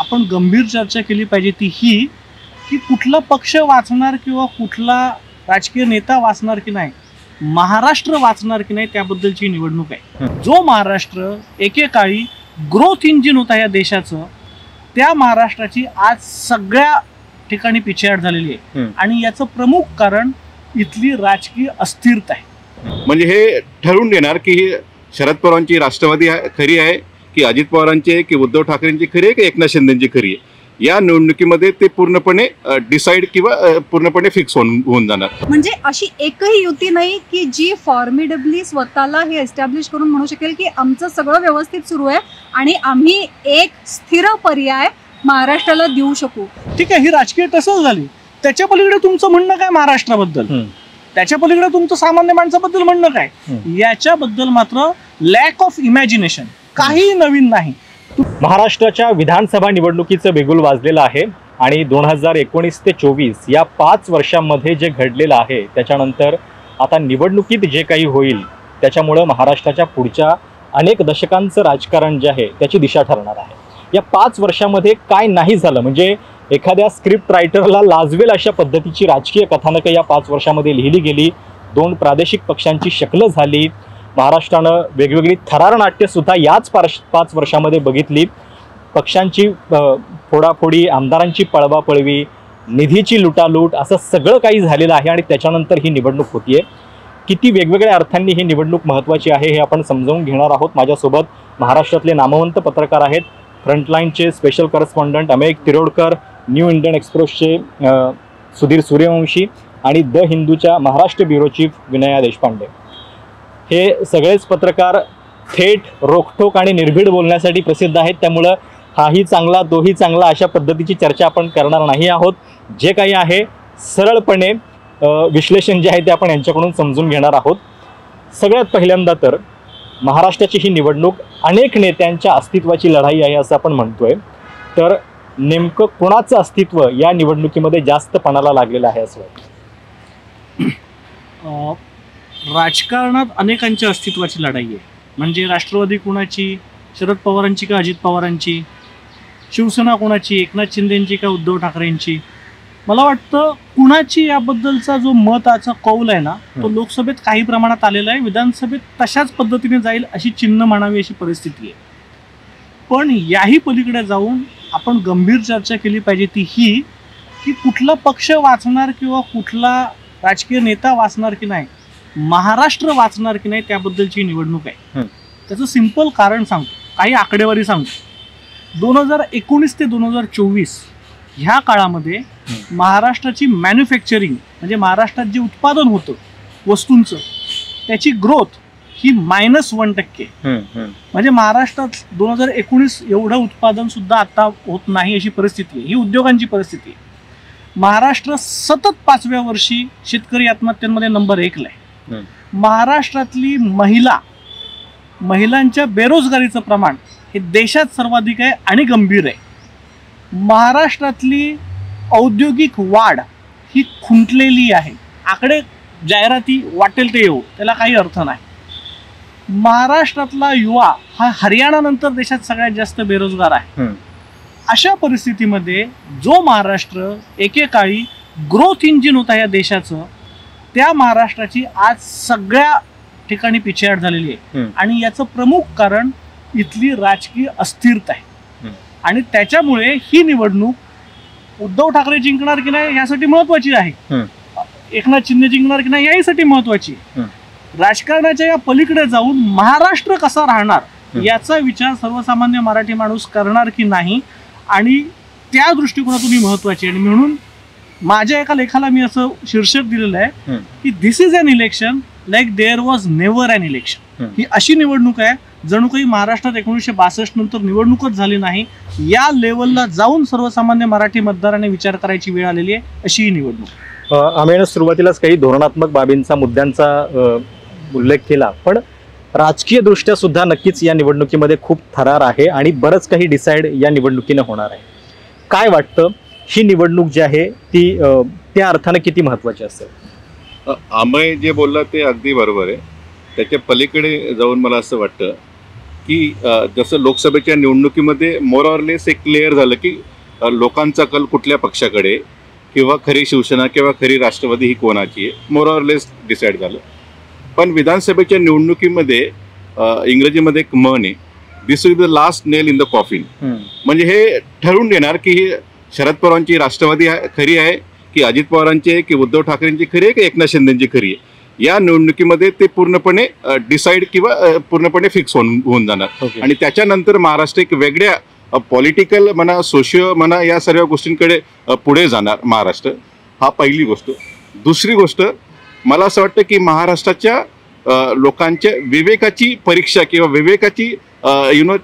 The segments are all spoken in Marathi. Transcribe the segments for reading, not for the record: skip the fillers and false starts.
आपण गंभीर चर्चा केली पाहिजे ती ही की कुठला पक्ष वाचणार किंवा कुठला राजकीय नेता वाचणार की नाही, महाराष्ट्र वाचणार की नाही त्याबद्दलची निवडणूक आहे। जो महाराष्ट्र एकेकाळी ग्रोथ इंजिन होता या देशाचं, त्या महाराष्ट्राची आज सगळ्या ठिकाणी पिछेहाट झालेली आहे आणि याचं प्रमुख कारण इथली राजकीय अस्थिरता आहे। म्हणजे हे ठरवून देणार की शरद पवारांची राष्ट्रवादी खरी आहे की अजित पवारांची आहे की उद्धव ठाकरेंची खरी आहे की एकनाथ शिंदेची खरी आहे, या निवडणुकीमध्ये ते पूर्णपणे डिसाइड किंवा पूर्णपणे फिक्स होऊन जाणार। म्हणजे अशी एकही युती नाही की जी फॉर्मिडेबली स्वतःला हे एस्टॅब्लिश करून म्हणू शकेल की आमचं सगळं व्यवस्थित सुरू आहे आणि आम्ही एक स्थिर पर्याय महाराष्ट्राला देऊ शकू। ठीक आहे, ही राजकीय टसल झाली। त्याच्या पलीकडे तुमचं म्हणणं काय महाराष्ट्राबद्दल, त्याच्या पलीकडे तुमचं सामान्य माणसाबद्दल म्हणणं काय, याच्याबद्दल मात्र लॅक ऑफ इमॅजिनेशन, काही नवीन नाही। महाराष्ट्राच्या विधानसभा निवडणुकीचं बिगुल वाजलेलं आहे आणि 2019 ते 24 या 5 वर्षांमध्ये जे घडलेलं आहे त्याच्यानंतर आता निवडणुकीत जे काही होईल त्याच्यामुळं महाराष्ट्राच्या पुढच्या अनेक दशकांचं राजकारण जे आहे त्याची दिशा ठरणार आहे। या 5 वर्षामध्ये काय नाही झालं, म्हणजे एखाद्या स्क्रिप्ट रायटरला लाजवेल अशा पद्धतीची राजकीय कथानकं या 5 वर्षामध्ये लिहिली गेली। 2 प्रादेशिक पक्षांची शकलं झाली, महाराष्ट्रानं वेगवेगळी थरारनाट्यसुद्धा याच 5 वर्षामध्ये बघितली। पक्षांची फोडाफोडी, आमदारांची पळवापळवी, निधीची लुटालूट, असं सगळं काही झालेलं आहे आणि त्याच्यानंतर ही निवडणूक होतीये। किती वेगवेगळ्या अर्थांनी ही निवडणूक महत्त्वाची आहे हे आपण समजावून घेणार आहोत। माझ्यासोबत महाराष्ट्रातले नामवंत पत्रकार आहेत, फ्रंटलाईनचे special correspondent Amey Tirodkar, new Indian एक्सप्रेसचे सुधीर सूर्यवंशी आणि द हिंदूच्या महाराष्ट्र ब्युरो चीफ विनया देशपांडे। हे सगळेच पत्रकार थेट, रोखठोक आणि निर्भीड बोलण्यासाठी प्रसिद्ध आहेत, त्यामुळं हाही चांगला तोही चांगला अशा पद्धतीची चर्चा आपण करणार नाही आहोत। जे काही आहे सरळपणे विश्लेषण जे आहे ते आपण यांच्याकडून समजून घेणार आहोत। सगळ्यात पहिल्यांदा तर महाराष्ट्राची ही निवडणूक अनेक नेत्यांच्या अस्तित्वाची लढाई आहे असं आपण म्हणतोय, तर नेमकं कोणाचं अस्तित्व या निवडणुकीमध्ये जास्त पणाला लागलेलं आहे असं वाटतं? राजकारणात अनेकांच्या अस्तित्वाची लढाई आहे। म्हणजे राष्ट्रवादी कोणाची, शरद पवारांची का अजित पवारांची, शिवसेना कोणाची, एकनाथ शिंदेंची का उद्धव ठाकरेंची। मला वाटतं कुणाची याबद्दलचा जो मताचा कौल आहे ना तो लोकसभेत काही प्रमाणात आलेला आहे, विधानसभेत तशाच पद्धतीने जाईल अशी चिन्ह म्हणावी अशी परिस्थिती आहे। पण याही पलीकडे जाऊन आपण गंभीर चर्चा केली पाहिजे ती ही की कुठला पक्ष वाचणार किंवा कुठला राजकीय नेता वाचणार की नाही, महाराष्ट्र वाचणार की नाही त्याबद्दलची निवडणूक आहे। त्याचं सिंपल कारण सांगतो, काही आकडेवारी सांगतो। 2019 ते 2024 ह्या काळामध्ये महाराष्ट्राची मॅन्युफॅक्चरिंग म्हणजे महाराष्ट्रात जे उत्पादन होतं वस्तूंचं त्याची ग्रोथ ही -1%। म्हणजे महाराष्ट्रात 2019 एवढं उत्पादन सुद्धा आता होत नाही अशी परिस्थिती आहे, ही उद्योगांची परिस्थिती आहे। महाराष्ट्र सतत 5व्या वर्षी शेतकरी आत्महत्यांमध्ये नंबर 1 ला आहे। महाराष्ट्रातली महिलांच्या बेरोजगारीचं प्रमाण हे देशात सर्वाधिक आहे आणि गंभीर आहे। महाराष्ट्रातली औद्योगिक वाढ ही खुंटलेली आहे। आकडे जाहिराती वाटेल ते येऊ, त्याला काही अर्थ नाही। महाराष्ट्रातला युवा हा हरियाणानंतर देशात सगळ्यात जास्त बेरोजगार आहे। अशा परिस्थितीमध्ये जो महाराष्ट्र एकेकाळी ग्रोथ इंजिन होता या देशाचं, त्या महाराष्ट्राची आज सगळ्या ठिकाणी पिछेहाट झालेली आहे आणि याचं प्रमुख कारण इथली राजकीय अस्थिरता आहे। आणि त्याच्यामुळे ही निवडणूक उद्धव ठाकरे जिंकणार की नाही यासाठी महत्वाची आहे, एकनाथ शिंदे जिंकणार की नाही यासाठी महत्वाची आहे। राजकारणाच्या या पलीकडे जाऊन महाराष्ट्र कसा राहणार याचा विचार सर्वसामान्य मराठी माणूस करणार की नाही आणि त्या दृष्टिकोनातून ही महत्वाची आहे। आणि म्हणून माझ्या एका लेखाला मी असं शीर्षक दिलेलं आहे की this is an election like there was never an election. ही अशी निवडणूक आहे जणू काही महाराष्ट्रात 1962 नंतर निवडणूकच झाली नाही, या लेवलला जाऊन सर्वसामान्य मराठी मतदारांनी विचार करायची वेळ आलेली आहे अशी ही निवडणूक। आम्ही सुरुवातीलाच काही धोरणात्मक बाबींचा, मुद्द्यांचा उल्लेख केला, पण राजकीय दृष्ट्या सुद्धा नक्कीच या निवडणुकीमध्ये खूप थरार आहे आणि बरंच काही डिसाईड या निवडणुकीने होणार आहे। काय वाटतं, ही निवडणूक जी आहे ती त्या अर्थाने किती महत्त्वाची असेल? अमय जे बोलला ते अगदी बरोबर आहे। त्याच्या पलीकडे जाऊन मला असं वाटतं की जसं लोकसभेच्या निवडणुकीमध्ये मोर ऑर लेस एक क्लिअर झालं की लोकांचा कल कुठल्या पक्षाकडे किंवा खरी शिवसेना किंवा खरी राष्ट्रवादी ही कोणाची आहे मोर ऑर लेस डिसाईड झालं. पण विधानसभेच्या निवडणुकीमध्ये इंग्रजीमध्ये एक म्हण आहे, this is the last nail in the coffin. म्हणजे हे ठरवून देणार की ही शरद पवारांची राष्ट्रवादी खरी आहे की अजित पवारांची आहे की उद्धव ठाकरेंची खरी आहे की एकनाथ शिंदेची खरी आहे. या निवडणुकीमध्ये ते पूर्णपणे डिसाईड किंवा पूर्णपणे फिक्स होऊन जाणार. आणि त्याच्यानंतर महाराष्ट्र एक वेगळ्या पॉलिटिकल म्हणा सोशिओ म्हणा या सर्व गोष्टींकडे पुढे जाणार महाराष्ट्र. हा पहिली गोष्ट. दुसरी गोष्ट मला असं वाटतं की महाराष्ट्राच्या लोकांच्या विवेकाची परीक्षा किंवा विवेकाची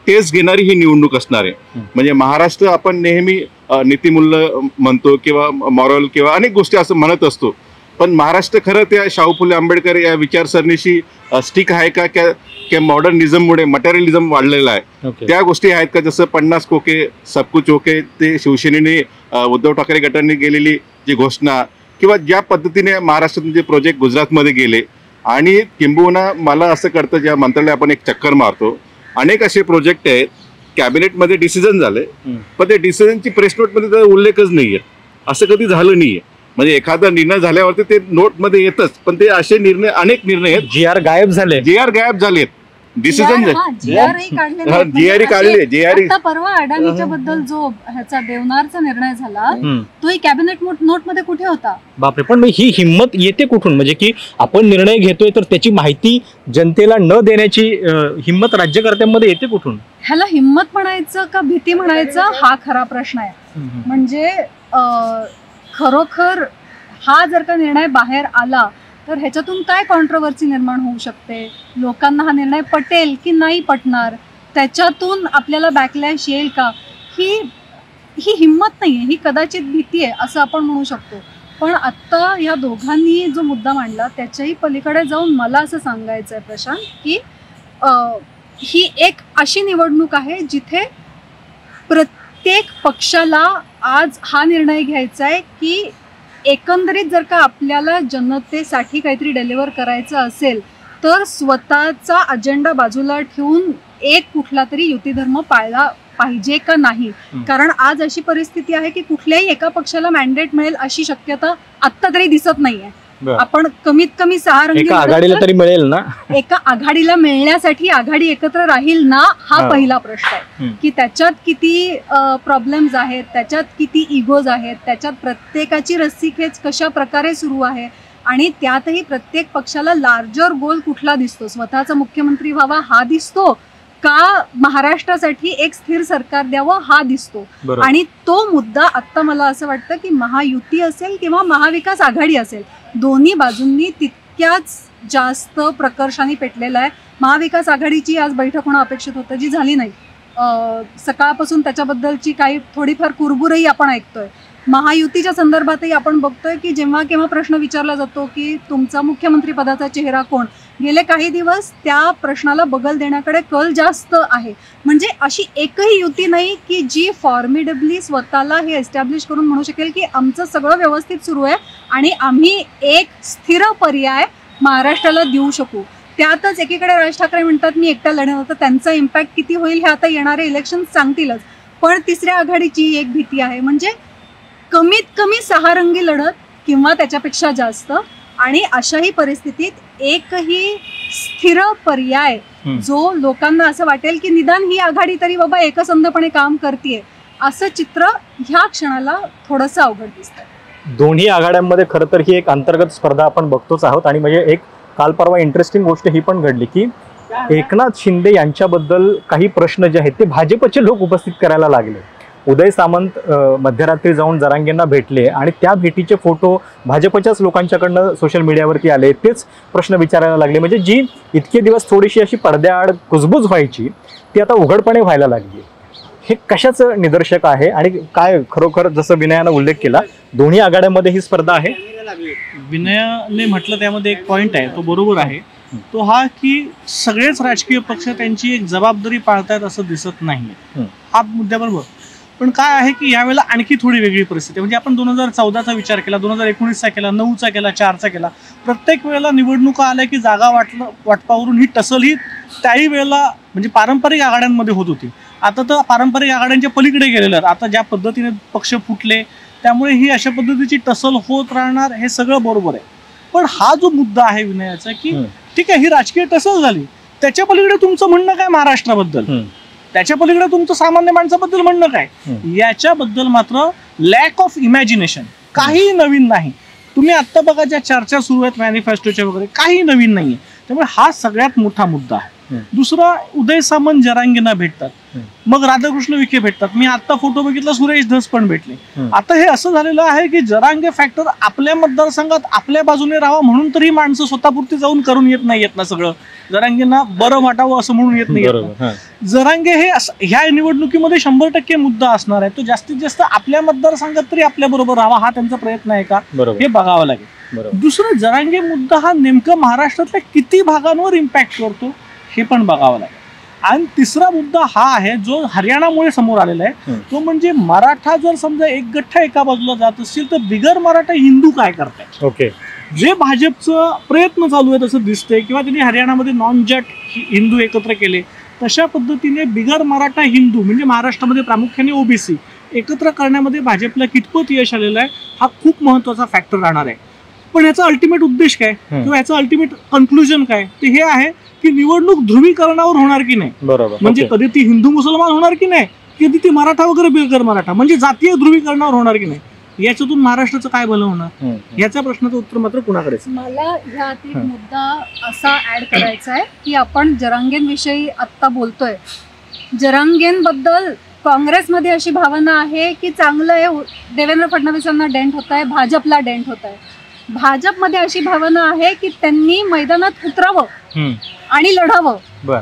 टेस्ट घेणारी ही निवडणूक असणार आहे. म्हणजे महाराष्ट्र आपण नेहमी नीतिमूल्य म्हणतो किंवा मॉरल किंवा अनेक गोष्टी असं म्हणत असतो, पण महाराष्ट्र खरं त्या शाहू फुले आंबेडकर या विचारसरणीशी स्टिक आहे का की मॉडर्निझममुळे मटेरियलिझम वाढलेला आहे. त्या गोष्टी आहेत का, जसं 50 खोके सबकुच ओके ते शिवसेनेने उद्धव ठाकरे गटांनी केलेली जी घोषणा किंवा ज्या पद्धतीने महाराष्ट्रातून जे प्रोजेक्ट गुजरातमध्ये गेले आणि किंबहुना मला असं कळतं ज्या मंत्रालय आपण एक चक्कर मारतो अनेक असे प्रोजेक्ट आहेत कॅबिनेटमध्ये डिसिजन झाले पण ते डिसिजनची प्रेस नोटमध्ये त्याचा उल्लेखच नाही आहे. असं कधी झालं नाही आहे. म्हणजे एखादा निर्णय झाल्यावरती ते नोटमध्ये येतच, पण ते असे निर्णय अनेक निर्णय आहेत जी आर गायब झालेत. डिसिजन जीआरई काढले. आता परवा अडानीच्या बद्दल जो ह्याचा देवनारचा निर्णय झाला तोही कॅबिनेट नोट मध्ये कुठे होता? बापरे. पण ही हिंमत येते कुठून, म्हणजे की आपण निर्णय घेतोय तर त्याची माहिती जनतेला न देण्याची हिंमत राज्यकर्त्यांमध्ये येते कुठून? ह्याला हिंमत म्हणायचं का भीती म्हणायचं हा खरा प्रश्न आहे. म्हणजे खरोखर हा जर का निर्णय बाहेर आला तर ह्याच्यातून काय कॉन्ट्रोवर्सी निर्माण होऊ शकते, लोकांना हा निर्णय पटेल की नाही पटणार, त्याच्यातून आपल्याला बॅकलॅश येईल का, ही हिंमत नाही आहे, ही कदाचित भीती आहे असं आपण म्हणू शकतो. पण आत्ता या दोघांनी जो मुद्दा मांडला त्याच्याही पलीकडे जाऊन मला असं सांगायचं आहे प्रशांत की ही एक अशी निवडणूक आहे जिथे प्रत्येक पक्षाला आज हा निर्णय घ्यायचा आहे की एकंदरीत जर का आपल्याला जनतेसाठी काहीतरी डिलिव्हर करायचं असेल तर स्वतःचा अजेंडा बाजूला ठेवून एक कुठला तरी युती धर्म पाळला पाहिजे का नाही. कारण आज अशी परिस्थिती आहे की कुठल्याही एका पक्षाला मॅन्डेट मिळेल अशी शक्यता आत्ता तरी दिसत नाहीये. आपण कमीत कमी 6 रंगी आघाडीला तरी मिळेल ना, एका आघाडीला मिळण्यासाठी आघाडी एकत्र राहील ना हा पहिला प्रश्न आहे की त्याच्यात किती प्रॉब्लेम्स आहेत, त्याच्यात किती इगोज आहेत, त्याच्यात प्रत्येकाची रस्सीखेच कशा प्रकारे सुरू आहे आणि त्यातही प्रत्येक पक्षाला लार्जर गोल कुठला दिसतो, स्वतःचा मुख्यमंत्री व्हावा हा दिसतो का महाराष्ट्रासाठी एक स्थिर सरकार द्यावं हा दिसतो. आणि तो मुद्दा आत्ता मला असं वाटतं की महायुती असेल किंवा महाविकास आघाडी असेल दोन्ही बाजूंनी तितक्याच जास्त प्रकर्षाने पेटलेला आहे. महाविकास आघाडीची आज बैठक होणं अपेक्षित होतं जी झाली नाही. सकाळपासून त्याच्याबद्दलची काही थोडीफार कुरबुरही आपण ऐकतोय. महायुतीच्या संदर्भातही आपण बघतोय की जेव्हा केव्हा प्रश्न विचारला जातो की तुमचा मुख्यमंत्री पदाचा चेहरा कोण, गेले काही दिवस त्या प्रश्नाला बगल देण्याकडे कल जास्त आहे. म्हणजे अशी एकही युती नाही की जी फॉर्मिडेबली स्वतःला हे एस्टॅब्लिश करून म्हणू शकेल की आमचं सगळं व्यवस्थित सुरू आहे आणि आम्ही एक स्थिर पर्याय महाराष्ट्राला देऊ शकू. त्यातच एकीकडे राज ठाकरे म्हणतात मी एकटा लढणार, तर त्यांचा इम्पॅक्ट किती होईल हे आता येणारे इलेक्शन सांगतीलच. पण तिसऱ्या आघाडीची एक भीती आहे, म्हणजे कमीत कमी 6 रंगी लढत किंवा त्याच्यापेक्षा जास्त. आणि अशाही परिस्थितीत एकही स्थिर पर्याय जो लोकांना असं वाटेल की निदान ही आघाडी तरी बाबा एकसंधपणे काम करते असं चित्र ह्या क्षणाला थोडंसं अवघड दिसतं. दोन्ही आघाड्यांमध्ये खरं तर ही एक अंतर्गत स्पर्धा आपण बघतोच आहोत. आणि म्हणजे एक काल परवा इंटरेस्टिंग गोष्ट ही पण घडली की एकनाथ शिंदे यांच्याबद्दल काही प्रश्न जे आहेत ते भाजपचे लोक उपस्थित करायला लागले. उदय सामंत मध्यरात्री जाऊन जरांगेंना भेटले आणि त्या भेटीचे फोटो भाजपच्याच लोकांच्याकडनं सोशल मीडियावरती आले, तेच प्रश्न विचारायला लागले. म्हणजे जी इतके दिवस थोडीशी अशी पडद्याआड कुजबूज व्हायची ती आता उघडपणे व्हायला लागली. हे कशाचं निदर्शक आहे आणि काय खरोखर जसं विनयानं उल्लेख केला दोन्ही आघाड्यांमध्ये ही स्पर्धा आहे. विनयाने म्हटलं त्यामध्ये एक पॉइंट आहे तो बरोबर आहे, तो हा की सगळेच राजकीय पक्ष त्यांची एक जबाबदारी पाळतायत असं दिसत नाही. हा मुद्द्याबरोबर पण काय आहे की यावेळेला आणखी थोडी वेगळी परिस्थिती. म्हणजे आपण 2014चा विचार केला, 2019चा केला, 9चा केला, 4चा केला, प्रत्येक वेळेला निवडणुका आल्या की जागा वाटपावरून ही टसल ही त्याही वेळेला म्हणजे पारंपरिक आघाड्यांमध्ये होत होती. आता तर पारंपरिक आघाड्यांच्या पलीकडे गेलेलं आहे. आता ज्या पद्धतीने पक्ष फुटले त्यामुळे ही अशा पद्धतीची टसल होत राहणार, हे सगळं बरोबर आहे. पण हा जो मुद्दा आहे विनयाचा, की ठीक आहे ही राजकीय टसल झाली, त्याच्या पलीकडे तुमचं म्हणणं काय महाराष्ट्राबद्दल, त्याच्या पलीकडे तुमचं सामान्य माणसाबद्दल म्हणणं काय, याच्याबद्दल मात्र लॅक ऑफ इमॅजिनेशन, काही नवीन नाही. तुम्ही आता बघा ज्या चर्चा सुरू आहेत मॅनिफेस्टोच्या वगैरे, काही नवीन नाहीये. त्यामुळे हा सगळ्यात मोठा मुद्दा आहे. दुसरा, उदय सामंत जरांगेंना भेटतात, मग राधाकृष्ण विखे भेटतात. मी आता फोटो बघितला, सुरेश धस पण भेटले. आता हे असं झालेलं आहे की जरांगे फॅक्टर आपल्या मतदारसंघात आपल्या बाजूने राहावा म्हणून तरी माणसं स्वतःपुरती जाऊन करून येत नाहीयेत ना. सगळं जरांगेंना बरं वाटावं असं म्हणून येत नाही. जरांगे हे ह्या निवडणुकीमध्ये 100% मुद्दा असणार आहे. तो जास्तीत जास्त आपल्या मतदारसंघात तरी आपल्या बरोबर राहावा, हा त्यांचा प्रयत्न आहे का हे बघावं लागेल. दुसरं, जरांगे मुद्दा हा नेमका महाराष्ट्रातल्या किती भागांवर इम्पॅक्ट करतो हे पण बघावं लागेल. आणि तिसरा मुद्दा हा आहे जो हरियाणामुळे समोर आलेला आहे, तो म्हणजे मराठा जर समजा एक गठ्ठा एका बाजूला जात असतील तर बिगर मराठा हिंदू काय करतायत. ओके, जे भाजपचं प्रयत्न चालू आहे तसं दिसतंय, किंवा त्यांनी हरियाणामध्ये नॉन जट हिंदू एकत्र केले, तशा पद्धतीने बिगर मराठा हिंदू म्हणजे महाराष्ट्रामध्ये प्रामुख्याने ओबीसी एकत्र करण्यामध्ये भाजपला कितपत यश आलेलं आहे हा खूप महत्वाचा फॅक्टर राहणार आहे. पण याचा अल्टिमेट उद्देश काय किंवा याचं अल्टिमेट कन्क्लुजन काय, ते हे आहे की निवडणूक ध्रुवीकरणावर होणार की नाही. बरोबर, म्हणजे कधी ती हिंदू मुसलमान होणार की नाही, कधी ती मराठा वगैरे बिगर मराठा म्हणजे जातीय ध्रुवीकरणावर होणार की नाही, याच्यातून महाराष्ट्राचं काय भलं होणार, याच्या प्रश्नाचं उत्तर मात्र कुणाकडेच. मला ह्यात एक मुद्दा असा ऍड करायचा आहे की आपण जरांगेंविषयी आत्ता बोलतोय. जरांगेंबद्दल काँग्रेसमध्ये अशी भावना आहे की चांगलं आहे, देवेंद्र फडणवीसांना डेंट होत आहे, भाजपला डेंट होत आहे. भाजपमध्ये अशी भावना आहे की त्यांनी मैदानात उतरावं आणि लढावं,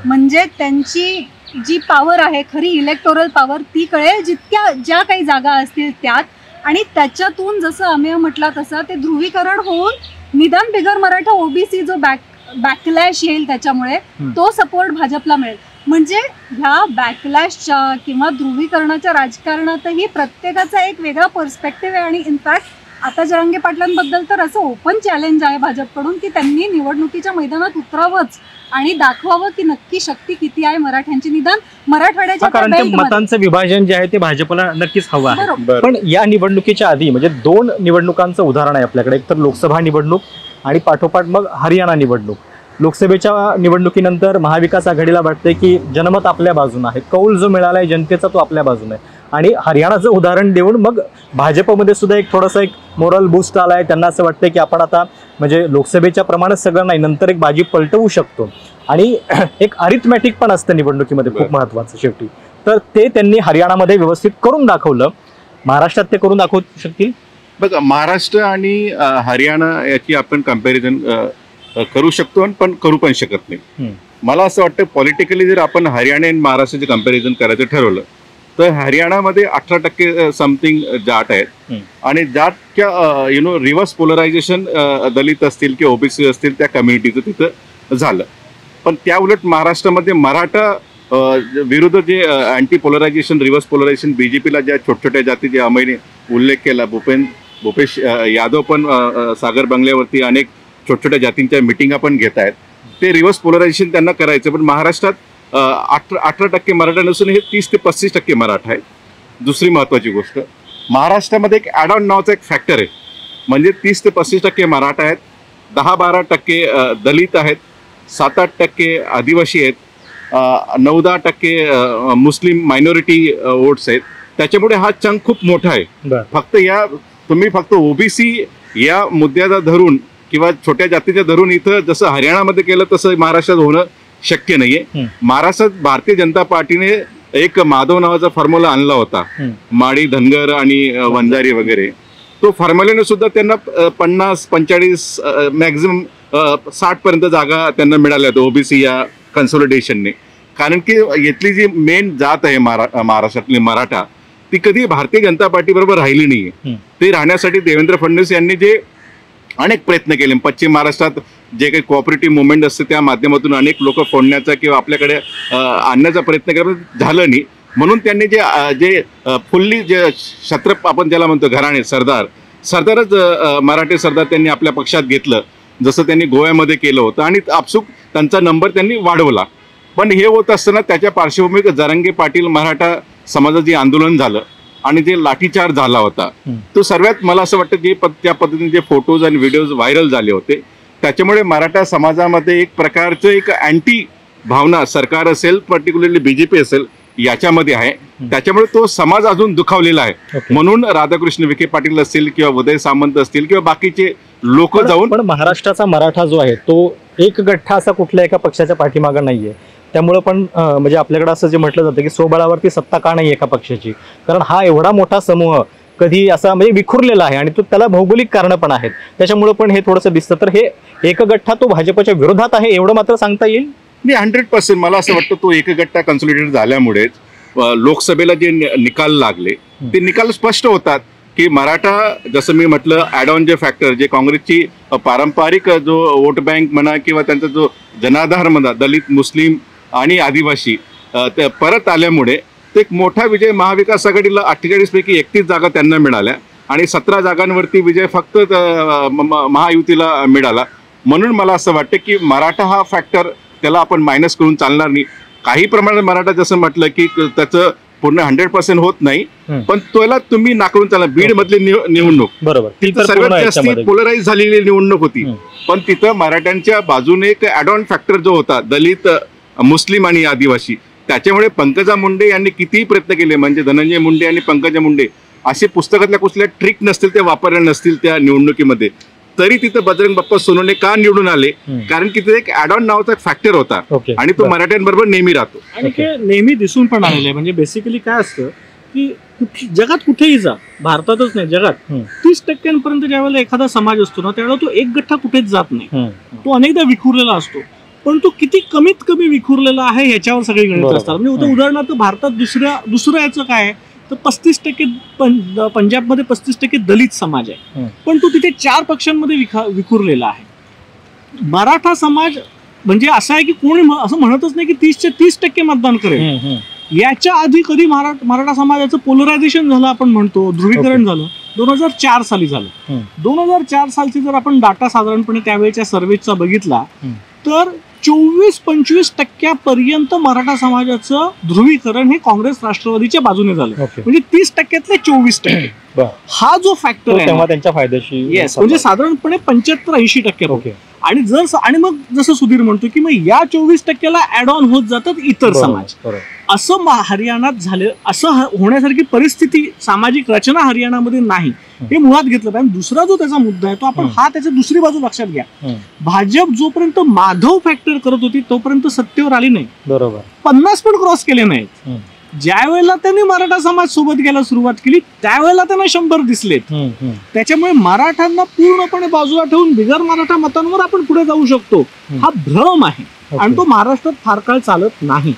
म्हणजे त्यांची जी पॉवर आहे खरी इलेक्टोरल पॉवर ती कळेल ज्या काही जागा असतील त्यात, आणि त्याच्यातून जसं अमेय म्हटला तसं ते ध्रुवीकरण होऊन निदान बिगर मराठा ओबीसी जो बॅकलॅश येईल त्याच्यामुळे तो सपोर्ट भाजपला मिळेल. म्हणजे ह्या बॅकलॅशच्या किंवा ध्रुवीकरणाच्या राजकारणातही प्रत्येकाचा एक वेगळा पर्स्पेक्टिव्ह आहे. आणि इनफॅक्ट आता जरांगे पाटलांबद्दल तर असं ओपन चॅलेंज आहे भाजपकडून की त्यांनी निवडणुकीच्या मैदानात उतरावंच आणि दाखवावं की नक्की शक्ती किती आहे मराठ्यांची, निदान मराठवाड्याच्या. कारण ते मतांचं विभाजन जे आहे ते भाजपला नक्कीच हवं आहे. पण या निवडणुकीच्या आधी म्हणजे 2 निवडणुकांचं उदाहरण आहे आपल्याकडे, एक तर लोकसभा निवडणूक आणि पाठोपाठ मग हरियाणा निवडणूक. लोकसभेच्या निवडणुकीनंतर महाविकास आघाडीला वाटते की जनमत आपल्या बाजूने आहे, कौल जो मिळालाय जनतेचा तो आपल्या बाजूने आहे. आणि हरियाणाचं उदाहरण देऊन मग भाजपमध्ये सुद्धा एक थोडासा एक मोरल बूस्ट आलाय. त्यांना असं वाटतंय की आपण आता म्हणजे लोकसभेच्या प्रमाणात सगळं नाही, नंतर एक बाजी पलटवू शकतो. आणि एक अरिथमॅटिक पण असतं निवडणुकीमध्ये खूप महत्वाचं शेवटी. तर ते त्यांनी हरियाणामध्ये व्यवस्थित करून दाखवलं. महाराष्ट्रात ते करून दाखवू शकतील. बघा, महाराष्ट्र आणि हरियाणा याची आपण कम्पॅरिझन करू शकतो पण करू पण शकत नाही. मला असं वाटतं पॉलिटिकली जर आपण हरियाणा आणि महाराष्ट्राचे कम्पॅरिझन करायचं ठरवलं तर हरियाणामध्ये 18% समथिंग जाट आहेत आणि जाटच्या रिव्हर्स पोलरायझेशन दलित असतील किंवा ओबीसी असतील त्या कम्युनिटीचं तिथं झालं. पण त्या उलट महाराष्ट्रामध्ये मराठा विरुद्ध जे अँटी पोलरायझेशन रिव्हर्स पोलरायझेशन बीजेपीला ज्या छोट्या जातीचे अमयने उल्लेख केला, भूपेश यादव पण सागर बंगल्यावरती अनेक छोट्या जातींच्या मिटिंगा पण घेत आहेत, ते रिव्हर्स पोलरायझेशन त्यांना करायचं. पण महाराष्ट्रात 18% मराठा नसून हे 30 ते 35% मराठा आहे. दुसरी महत्त्वाची गोष्ट, महाराष्ट्रामध्ये एक ॲड ऑन नावाचा एक फॅक्टर आहे, म्हणजे 30 ते 35% मराठा आहेत, 10-12% दलित आहेत, 7-8% आदिवासी आहेत, 9-10% मुस्लिम मायनॉरिटी वोट्स आहेत. त्याच्यामुळे हा चंक खूप मोठा आहे. तुम्ही फक्त ओबीसी या मुद्द्याचा धरून किंवा छोट्या जातीच्या धरून इथं जसं हरियाणामध्ये केलं तसं महाराष्ट्रात होणं शक्य नाहीये. महाराष्ट्रात भारतीय जनता पार्टीने एक माधव नावाचा फॉर्म्युला आणला होता, माळी, धनगर आणि वंजारी वगैरे. तो फॉर्म्युल्याने सुद्धा त्यांना 50-45 मॅक्झिमम 60% जागा त्यांना मिळाल्या होत्या ओबीसी या कन्सोलिडेशनने. कारण की इथली जी मेन जात आहे महाराष्ट्रातली मराठा, ती कधी भारतीय जनता पार्टी बरोबर राहिली नाहीये. ते राहण्यासाठी देवेंद्र फडणवीस यांनी जे अनेक प्रयत्न केले, पश्चिम महाराष्ट्रात जे काही कोऑपरेटिव्ह मुवमेंट असते त्या माध्यमातून अनेक लोक फोडण्याचा किंवा आपल्याकडे आणण्याचा प्रयत्न केला, झालं नाही. म्हणून त्यांनी जे फुल्ली जे छत्रप आपण ज्याला म्हणतो घराणे सरदारच मराठी सरदार त्यांनी आपल्या पक्षात घेतलं, जसं त्यांनी गोव्यामध्ये केलं होतं आणि आपसूक त्यांचा नंबर त्यांनी वाढवला. पण हे होत असताना त्याच्या पार्श्वभूमीवर जरांगे पाटील मराठा समाजाचं जे आंदोलन झालं आणि जे लाठीचार्ज झाला होता, तो सर्वात मला असं वाटतं जे त्या पद्धतीने जे फोटोज आणि व्हिडिओज व्हायरल झाले होते, त्याच्यामुळे मराठा समाजामध्ये एक प्रकारचं एक अँटी भावना सरकार असेल, पर्टिक्युलरली बीजेपी असेल, याच्यामध्ये आहे. त्याच्यामुळे तो समाज अजून दुखावलेला आहे. म्हणून राधाकृष्ण विखे पाटील असतील किंवा उदय सामंत असतील किंवा बाकीचे लोक जाऊन, पण महाराष्ट्राचा मराठा जो आहे तो एक गठ्ठा असा कुठल्या एका पक्षाच्या पाठीमागे नाहीये. त्यामुळे पण म्हणजे आपल्याकडे असं जे म्हटलं जातं की स्वबळावरती सत्ता का नाही एका पक्षाची, कारण हा एवढा मोठा समूह कधी असा म्हणजे विखुरलेला आहे आणि तो त्याला भौगोलिक कारणं पण आहेत, त्याच्यामुळे पण हे थोडंसं दिसतं. तर हे एक गठ्ठा तो भाजपच्या विरोधात आहे एवढं मात्र सांगता येईल. मी 100% मला असं वाटतं तो एकगट्टा कन्सोलिडेटेड झाल्यामुळेच लोकसभेला जे निकाल लागले ते निकाल स्पष्ट होतात की मराठा, जसं मी म्हटलं, ॲड ऑन जे फॅक्टर जे काँग्रेसची पारंपरिक जो वोट बँक म्हणा किंवा त्यांचा जो जनाधार म्हणा, दलित, मुस्लिम आणि आदिवासी ते परत आल्यामुळे ते एक मोठा विजय महाविकास आघाडीला 48 पैकी 31 जागा त्यांना मिळाल्या आणि 17 जागांवरती विजय फक्त महायुतीला मिळाला. म्हणून मला असं वाटतं की मराठा हा फॅक्टर त्याला आपण मायनस करून चालणार नाही. काही प्रमाणात मराठा जसं म्हटलं की त्याचं पूर्ण 100% होत नाही, पण त्याला तुम्ही नाकारून चालणार. बीड मधली निवडणूक बरोबर, तिथं सर्वात जास्त पोलराईज झालेली निवडणूक होती, पण तिथं मराठ्यांच्या बाजूने एक ॲड ऑन फॅक्टर जो होता दलित, मुस्लिम आणि आदिवासी, त्याच्यामुळे पंकजा मुंडे यांनी कितीही प्रयत्न केले, म्हणजे धनंजय मुंडे आणि पंकजा मुंडे असे पुस्तकातल्या कुठल्या ट्रिक नसतील ते वापरल्या नसतील त्या निवडणुकीमध्ये, तरी तिथं बजरंग बाप्पा सोनवणे का निवडून आले, कारण की तिथे एक ॲड ऑन नावाचा फॅक्टर होता आणि तो मराठ्यांबरोबर नेहमी राहतो आणि ते नेहमी दिसून पण आलेलं आहे. म्हणजे बेसिकली काय असतं की जगात कुठेही जा, भारतातच नाही जगात 30% ज्यावेळेला एखादा समाज असतो ना, त्यावेळेला तो एक गठ्ठा कुठेच जात नाही, तो अनेकदा विखुरलेला असतो. पण तो किती कमीत कमी विखुरलेला आहे ह्याच्यावर सगळे गणित असतात. म्हणजे उदाहरणार्थ भारतात दुसरं याचं काय आहे तर 35% पंजाबमध्ये 35% दलित समाज आहे, पण तो तिथे 4 पक्षांमध्ये विखुरलेला आहे. मराठा समाज म्हणजे असा आहे की कोणी असं म्हणतच नाही की 30% मतदान करेल. याच्या आधी कधी मराठा समाजाचं पोलरायझेशन झालं, आपण म्हणतो ध्रुवीकरण झालं, 2004 साली झालं. 2004 सालची जर आपण डाटा साधारणपणे त्यावेळेच्या सर्व्हेचा बघितला तर 24-25% मराठा समाजाचं ध्रुवीकरण हे काँग्रेस राष्ट्रवादीच्या बाजूने झालं. म्हणजे 30%तले 24%. हा जो फॅक्टर आहे तेव्हा त्यांच्या फायद्याशी, म्हणजे साधारणपणे 75-80%. आणि मग जसं सुधीर म्हणतो की मग या 24%ला ऍड ऑन होत जातात इतर समाज. असं हरियाणात झालं, असं होण्यासारखी परिस्थिती, सामाजिक रचना हरियाणामध्ये नाही, हे मुळात घेतलं पाहिजे. दुसरा जो त्याचा मुद्दा आहे तो आपण त्याची दुसरी बाजू लक्षात घ्या. भाजप जोपर्यंत माधव फॅक्टर करत होती तोपर्यंत सत्तेवर आली नाही. बरोबर, 50 पण क्रॉस केले नाहीत. ज्या वेळेला त्यांनी मराठा समाज सोबत घ्यायला सुरुवात केली त्यावेळेला त्यांना 100 दिसलेत. त्याच्यामुळे मराठ्यांना पूर्णपणे बाजूला ठेवून बिगर मराठा मतांवर आपण पुढे जाऊ शकतो, हा भ्रम आहे आणि तो महाराष्ट्रात फार काळ चालत नाही.